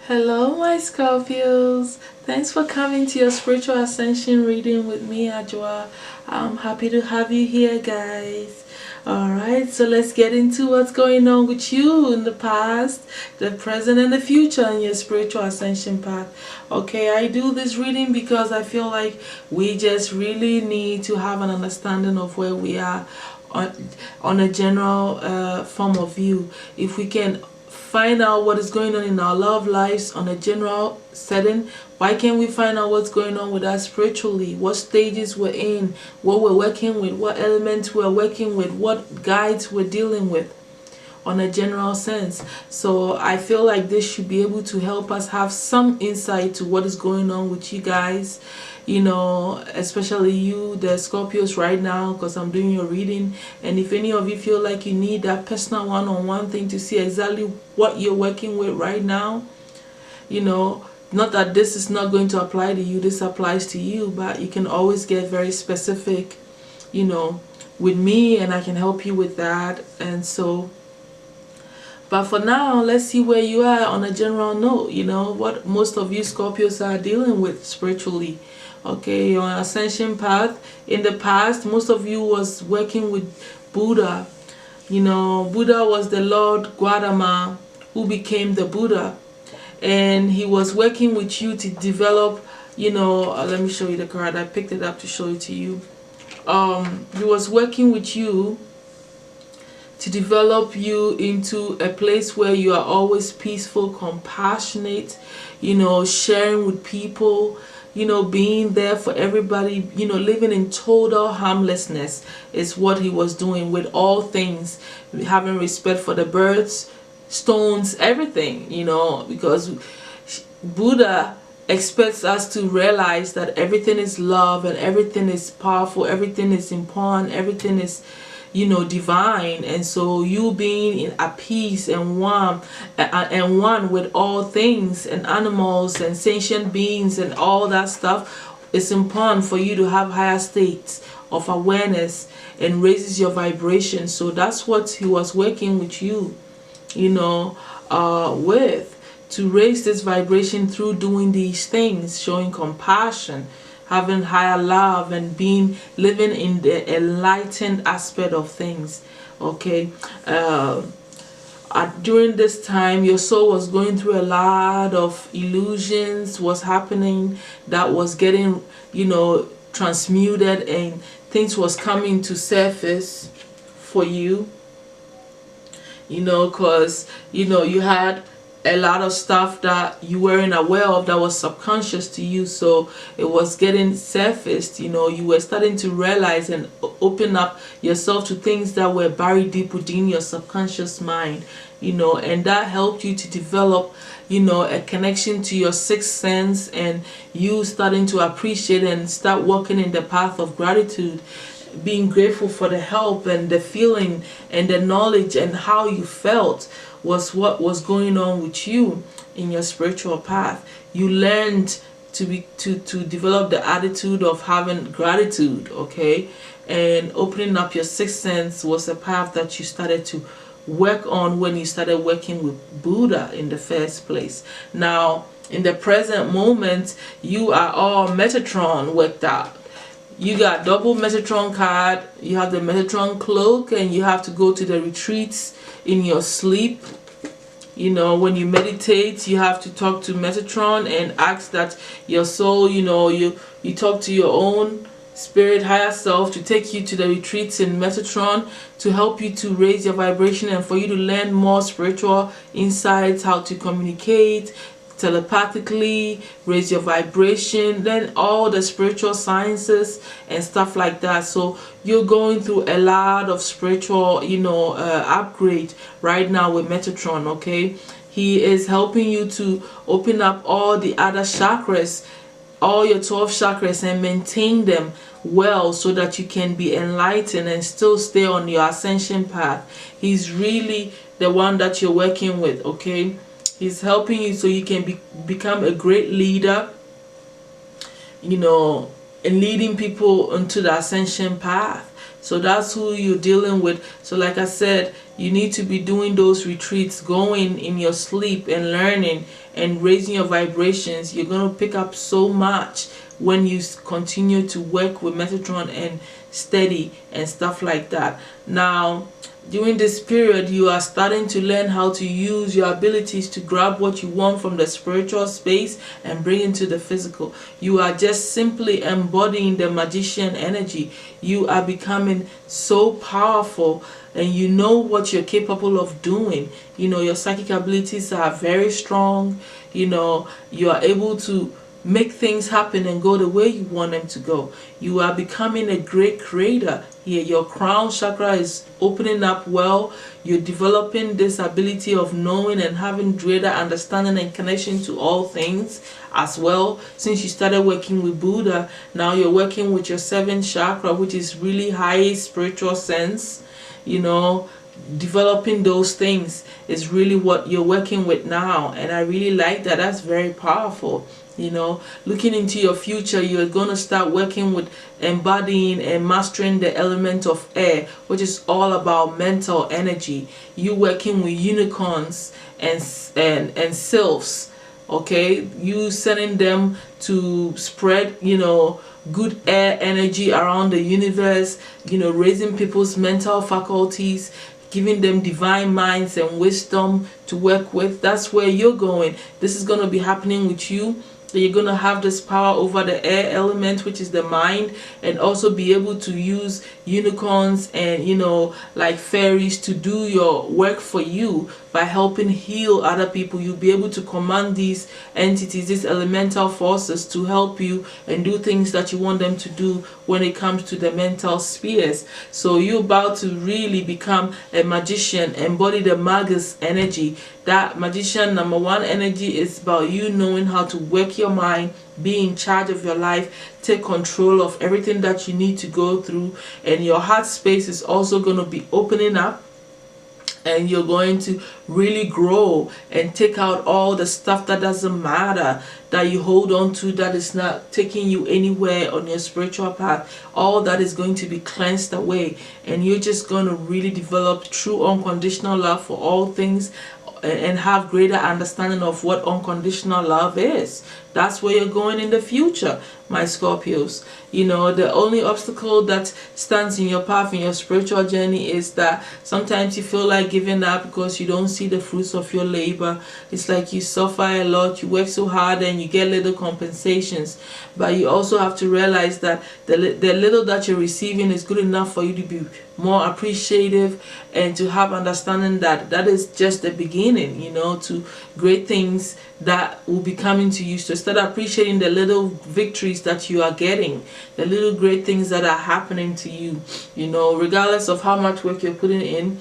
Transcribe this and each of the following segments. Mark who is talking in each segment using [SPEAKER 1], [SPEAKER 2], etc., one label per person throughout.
[SPEAKER 1] Hello, my Scorpios. Thanks for coming to your spiritual ascension reading with me, Ajwa. I'm happy to have you here, guys. Alright, so let's get into what's going on with you in the past, the present, and the future in your spiritual ascension path. Okay, I do this reading because I feel like we just really need to have an understanding of where we are on a general form of view. If we can find out what is going on in our love lives on a general setting, why can't we find out what's going on with us spiritually, what stages we're in, what we're working with, what elements we're working with, what guides we're dealing with on a general sense. So I feel like this should be able to help us have some insight to what is going on with you guys, you know, especially you, the Scorpios, right now, because I'm doing your reading. And if any of you feel like you need that personal one-on-one thing to see exactly what you're working with right now, you know, not that this is not going to apply to you, this applies to you, but you can always get very specific, you know, with me, and I can help you with that. And so, but for now, let's see where you are on a general note, you know, what most of you Scorpios are dealing with spiritually. Okay, your ascension path. In the past, most of you was working with Buddha. You know, Buddha was the Lord Gautama who became the Buddha. And he was working with you to develop, you know, let me show you the card. I picked it up to show it to you. He was working with you to develop you into a place where you are always peaceful, compassionate, you know, sharing with people, you know, being there for everybody, you know, living in total harmlessness is what he was doing with all things, having respect for the birds, stones, everything, you know, because Buddha expects us to realize that everything is love and everything is powerful, everything is important, everything is, you know, divine. And so you being at peace and one with all things and animals and sentient beings and all that stuff, it's important for you to have higher states of awareness and raises your vibration. So that's what he was working with you, you know, with, to raise this vibration through doing these things, showing compassion, having higher love, and living in the enlightened aspect of things. Okay, during this time your soul was going through a lot of illusions was happening that was getting, you know, transmuted, and things was coming to surface for you, you know, because, you know, you had a lot of stuff that you weren't aware of that was subconscious to you, so it was getting surfaced. You know, you were starting to realize and open up yourself to things that were buried deep within your subconscious mind, you know, and that helped you to develop, you know, a connection to your sixth sense, and you starting to appreciate and start walking in the path of gratitude, being grateful for the help and the feeling and the knowledge and how you felt was what was going on with you in your spiritual path. You learned to develop the attitude of having gratitude, okay? And opening up your sixth sense was a path that you started to work on when you started working with Buddha in the first place. Now, in the present moment, you are all Metatron worked out. You got double Metatron card, you have the Metatron cloak, and you have to go to the retreats in your sleep. You know, when you meditate, you have to talk to Metatron and ask that your soul, you know, you talk to your own spirit, higher self, to take you to the retreats in Metatron to help you to raise your vibration and for you to learn more spiritual insights, how to communicate telepathically, raise your vibration, then all the spiritual sciences and stuff like that. So you're going through a lot of spiritual, you know, upgrade right now with Metatron. Okay, he is helping you to open up all the other chakras, all your 12 chakras, and maintain them well so that you can be enlightened and still stay on your ascension path. He's really the one that you're working with. Okay, he's helping you so you can become a great leader, you know, and leading people onto the ascension path. So that's who you're dealing with. So like I said, you need to be doing those retreats, going in your sleep and learning and raising your vibrations. You're going to pick up so much when you continue to work with Metatron and steady and stuff like that. Now, during this period, you are starting to learn how to use your abilities to grab what you want from the spiritual space and bring into the physical. You are just simply embodying the magician energy. You are becoming so powerful, and you know what you're capable of doing. You know, your psychic abilities are very strong. You know, you are able to make things happen and go the way you want them to go. You are becoming a great creator here. Your crown chakra is opening up well. You're developing this ability of knowing and having greater understanding and connection to all things as well. Since you started working with Buddha, now you're working with your 7th chakra, which is really high spiritual sense. You know, developing those things is really what you're working with now, and I really like that. That's very powerful. You know, looking into your future, you're going to start working with embodying and mastering the element of air, which is all about mental energy. You working with unicorns and sylphs, okay? You sending them to spread, you know, good air energy around the universe, you know, raising people's mental faculties, giving them divine minds and wisdom to work with. That's where you're going. This is going to be happening with you. So you're going to have this power over the air element, which is the mind, and also be able to use unicorns and, you know, like fairies to do your work for you by helping heal other people. You'll be able to command these entities, these elemental forces, to help you and do things that you want them to do when it comes to the mental spheres. So you're about to really become a magician, embody the magus energy. That magician number 1 energy is about you knowing how to work your mind, be in charge of your life, take control of everything that you need to go through, and your heart space is also going to be opening up, and you're going to really grow and take out all the stuff that doesn't matter, that you hold on to, that is not taking you anywhere on your spiritual path. All that is going to be cleansed away, and you're just going to really develop true unconditional love for all things and have greater understanding of what unconditional love is. That's where you're going in the future, my Scorpios. You know, the only obstacle that stands in your path in your spiritual journey is that sometimes you feel like giving up because you don't see the fruits of your labor. It's like you suffer a lot, you work so hard, and you get little compensations. But you also have to realize that the little that you're receiving is good enough for you to be more appreciative and to have understanding that that is just the beginning, you know, to great things that will be coming to you. So start appreciating the little victories that you are getting, the little great things that are happening to you. You know, regardless of how much work you're putting in,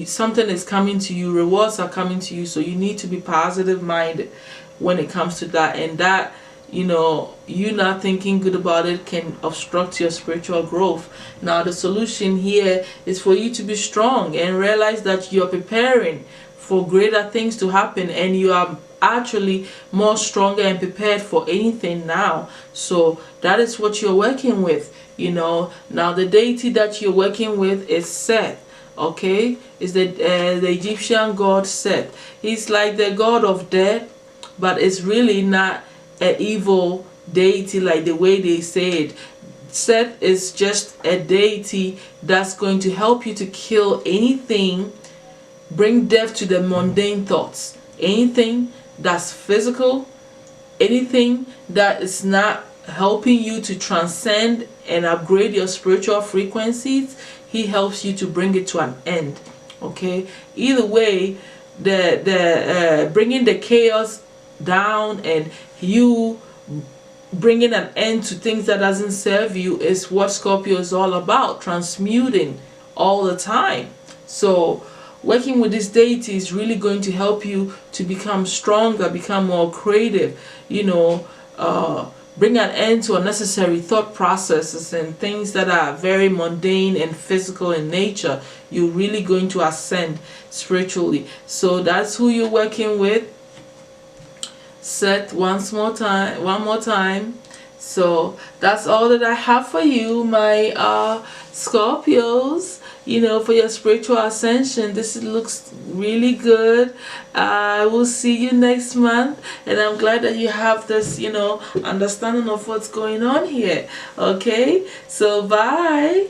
[SPEAKER 1] something is coming to you, rewards are coming to you. So you need to be positive minded when it comes to that. And that, you know, you not thinking good about it can obstruct your spiritual growth. Now the solution here is for you to be strong and realize that you're preparing for greater things to happen, and you are actually more stronger and prepared for anything now. So that is what you're working with, you know. Now the deity that you're working with is Set, okay? Is the Egyptian god Set. He's like the god of death, but it's really not an evil deity like the way they say it. Set is just a deity that's going to help you to kill anything, bring death to the mundane thoughts, anything that's physical, anything that is not helping you to transcend and upgrade your spiritual frequencies. He helps you to bring it to an end, okay? Either way, the bringing the chaos down and you bringing an end to things that doesn't serve you is what Scorpio is all about, transmuting all the time. So working with this deity is really going to help you to become stronger, become more creative, you know, bring an end to unnecessary thought processes and things that are very mundane and physical in nature. You're really going to ascend spiritually. So that's who you're working with. Set one more time. So that's all that I have for you, my Scorpios, for your spiritual ascension. This looks really good. I will see you next month, and I'm glad that you have this, understanding of what's going on here. Okay, so bye.